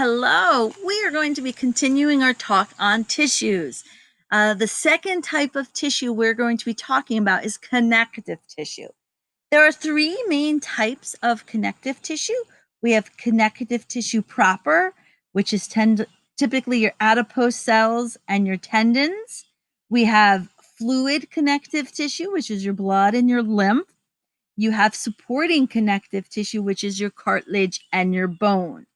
Hello, we are going to be continuing our talk on tissues. The second type of tissue we're going to be talking about is connective tissue. There are three main types of connective tissue. We have connective tissue proper, which is typically your adipose cells and your tendons. We have fluid connective tissue, which is your blood and your lymph. You have supporting connective tissue, which is your cartilage and your bone.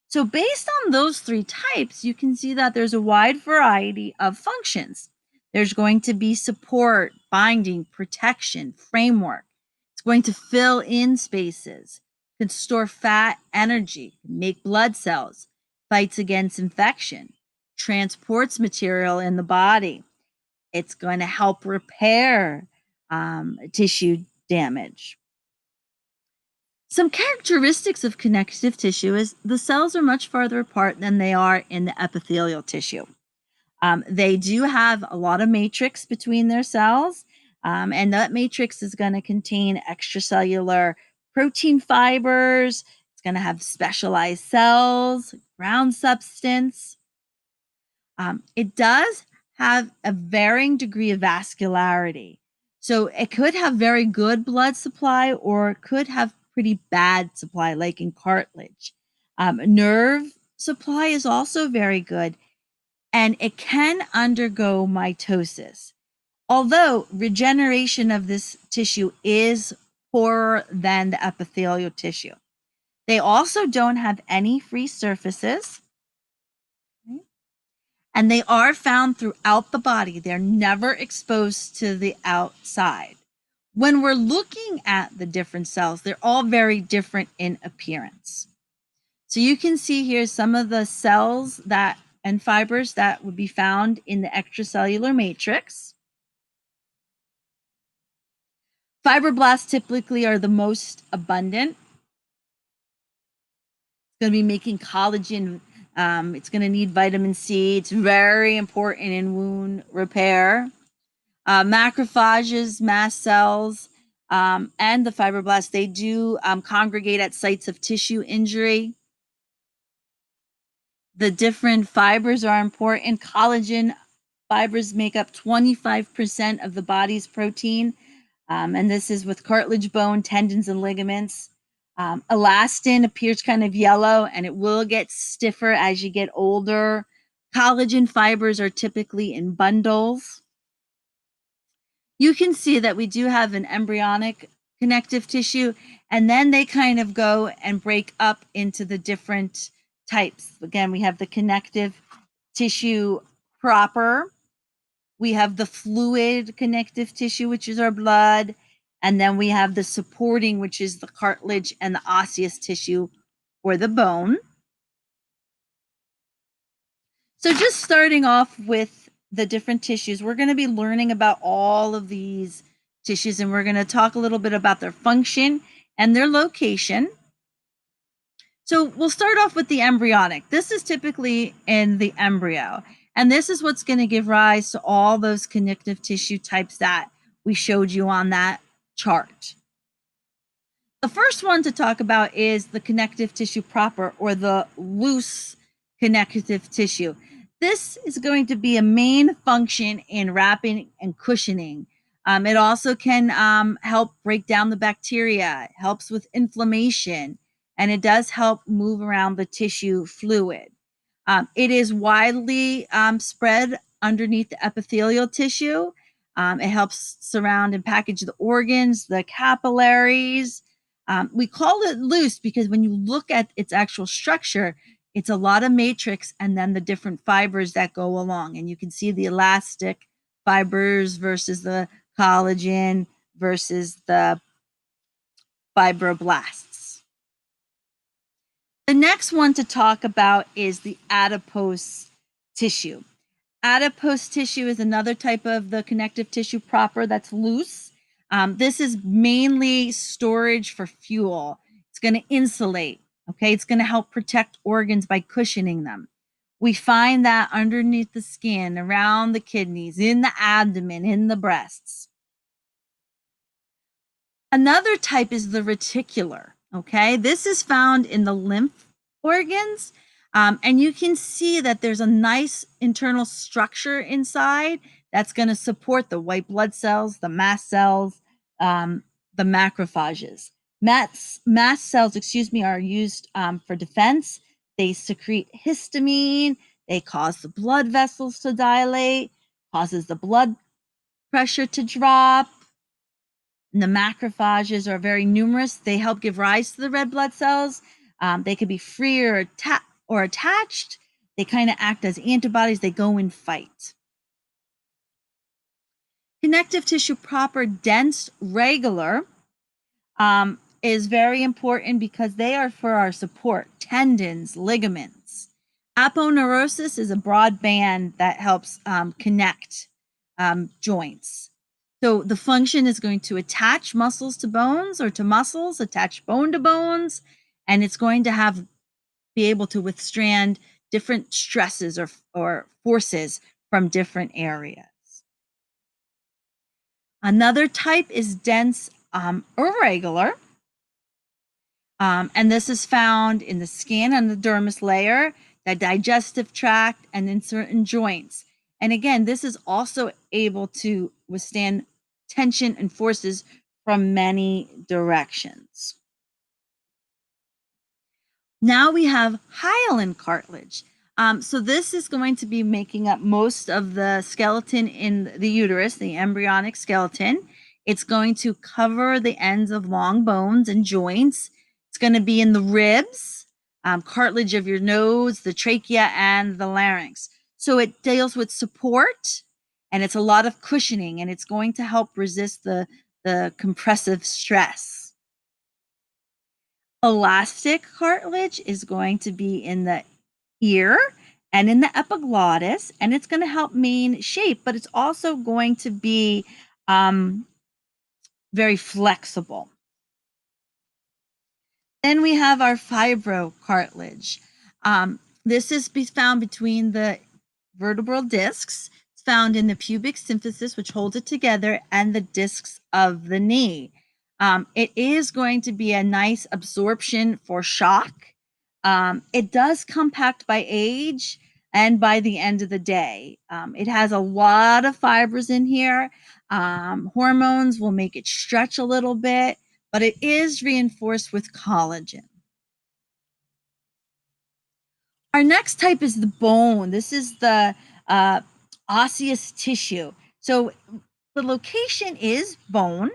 So based on those three types, you can see that there's a wide variety of functions. There's going to be support, binding, protection, framework. It's going to fill in spaces, can store fat, energy, make blood cells, fights against infection, transports material in the body. It's going to help repair tissue damage. Some characteristics of connective tissue is the cells are much farther apart than they are in the epithelial tissue. They do have a lot of matrix between their cells, and that matrix is going to contain extracellular protein fibers. It's going to have specialized cells, ground substance. It does have a varying degree of vascularity. So it could have very good blood supply or it could have pretty bad supply, like in cartilage. Nerve supply is also very good, and it can undergo mitosis. Although regeneration of this tissue is poorer than the epithelial tissue. They also don't have any free surfaces, and they are found throughout the body. They're never exposed to the outside. When we're looking at the different cells, they're all very different in appearance. So you can see here some of the cells that and fibers that would be found in the extracellular matrix. Fibroblasts typically are the most abundant. It's going to be making collagen. It's going to need vitamin C. It's very important in wound repair. Macrophages, mast cells, and the fibroblasts, they do congregate at sites of tissue injury. The different fibers are important. Collagen fibers make up 25% of the body's protein, and this is with cartilage, bone, tendons, and ligaments. Elastin appears kind of yellow, and it will get stiffer as you get older. Collagen fibers are typically in bundles. You can see that we do have an embryonic connective tissue, and then they kind of go and break up into the different types. Again, we have the connective tissue proper. We have the fluid connective tissue, which is our blood. And then we have the supporting, which is the cartilage and the osseous tissue or the bone. So just starting off with the different tissues, we're going to be learning about all of these tissues, and we're going to talk a little bit about their function and their location. So we'll start off with the embryonic. This is typically in the embryo, and this is what's going to give rise to all those connective tissue types that we showed you on that chart. The first one to talk about is the connective tissue proper, or the loose connective tissue. This is going to be a main function in wrapping and cushioning. It also can help break down the bacteria. It helps with inflammation, and it does help move around the tissue fluid. It is widely spread underneath the epithelial tissue. It helps surround and package the organs, the capillaries. We call it loose because when you look at its actual structure, it's a lot of matrix and then the different fibers that go along. And you can see the elastic fibers versus the collagen versus the fibroblasts. The next one to talk about is the adipose tissue. Adipose tissue is another type of the connective tissue proper that's loose. This is mainly storage for fuel. It's going to insulate, okay? It's going to help protect organs by cushioning them. We find that underneath the skin, around the kidneys, in the abdomen, in the breasts. Another type is the reticular, okay? This is found in the lymph organs. And you can see that there's a nice internal structure inside that's going to support the white blood cells, the mast cells, the macrophages. Mast cells, are used for defense. They secrete histamine. They cause the blood vessels to dilate, causes the blood pressure to drop. And the macrophages are very numerous. They help give rise to the red blood cells. They can be free or attached. They kind of act as antibodies. They go and fight. Connective tissue proper, dense, regular, is very important because they are for our support, tendons, ligaments. Aponeurosis is a broad band that helps connect joints. So the function is going to attach muscles to bones or to muscles, attach bone to bones, and it's going to be able to withstand different stresses or forces from different areas. Another type is dense irregular. And this is found in the skin and the dermis layer, the digestive tract, and in certain joints. And again, this is also able to withstand tension and forces from many directions. Now we have hyaline cartilage. So this is going to be making up most of the skeleton in the uterus, the embryonic skeleton. It's going to cover the ends of long bones and joints. It's going to be in the ribs, cartilage of your nose, the trachea, and the larynx. So it deals with support, and it's a lot of cushioning, and it's going to help resist the compressive stress. Elastic cartilage is going to be in the ear and in the epiglottis, and it's going to help maintain shape, but it's also going to be very flexible. Then we have our fibrocartilage. This is found between the vertebral discs. It's found in the pubic symphysis, which holds it together, and the discs of the knee. It is going to be a nice absorption for shock. It does compact by age and by the end of the day. It has a lot of fibers in here. Hormones will make it stretch a little bit, but it is reinforced with collagen. Our next type is the bone. This is the osseous tissue. So the location is bone,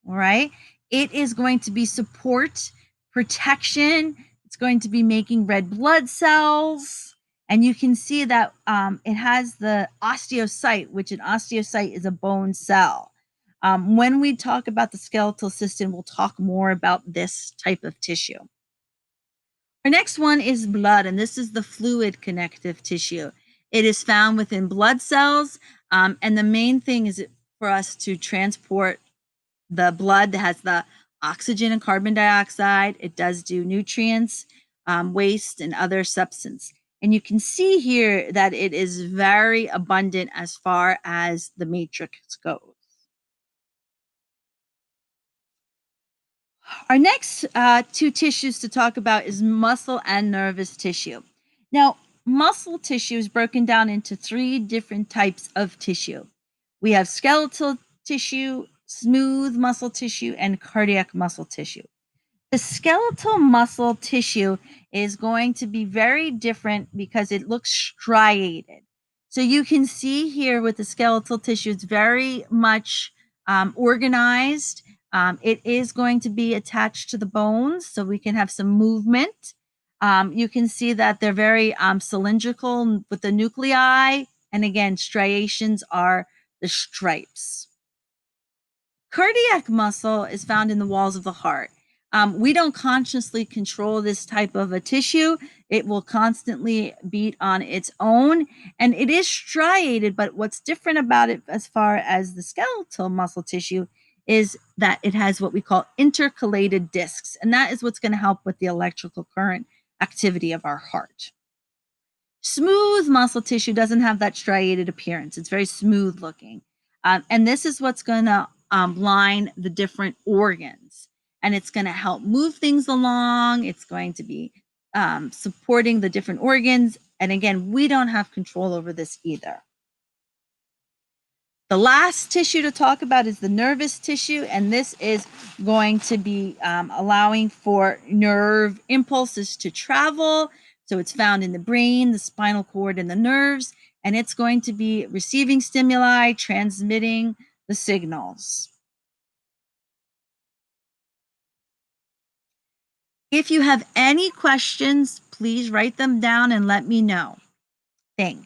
all right? It is going to be support, protection. It's going to be making red blood cells. And you can see that it has the osteocyte, which an osteocyte is a bone cell. When we talk about the skeletal system, we'll talk more about this type of tissue. Our next one is blood, and this is the fluid connective tissue. It is found within blood cells, and the main thing is for us to transport the blood that has the oxygen and carbon dioxide. It does do nutrients, waste, and other substance. And you can see here that it is very abundant as far as the matrix goes. Our next two tissues to talk about is muscle and nervous tissue. Now, muscle tissue is broken down into three different types of tissue. We have skeletal tissue, smooth muscle tissue, and cardiac muscle tissue. The skeletal muscle tissue is going to be very different because it looks striated. So you can see here with the skeletal tissue, it's very much organized. It is going to be attached to the bones so we can have some movement. You can see that they're very cylindrical with the nuclei. And again, striations are the stripes. Cardiac muscle is found in the walls of the heart. We don't consciously control this type of a tissue. It will constantly beat on its own, and it is striated, but what's different about it as far as the skeletal muscle tissue is that it has what we call intercalated discs, and that is what's going to help with the electrical current activity of our heart. Smooth muscle tissue doesn't have that striated appearance. It's very smooth looking. And this is what's going to line the different organs. And it's going to help move things along. It's going to be supporting the different organs. And again, we don't have control over this either. The last tissue to talk about is the nervous tissue, and this is going to be allowing for nerve impulses to travel. So it's found in the brain, the spinal cord, and the nerves, and it's going to be receiving stimuli, transmitting the signals. If you have any questions, please write them down and let me know. Thanks.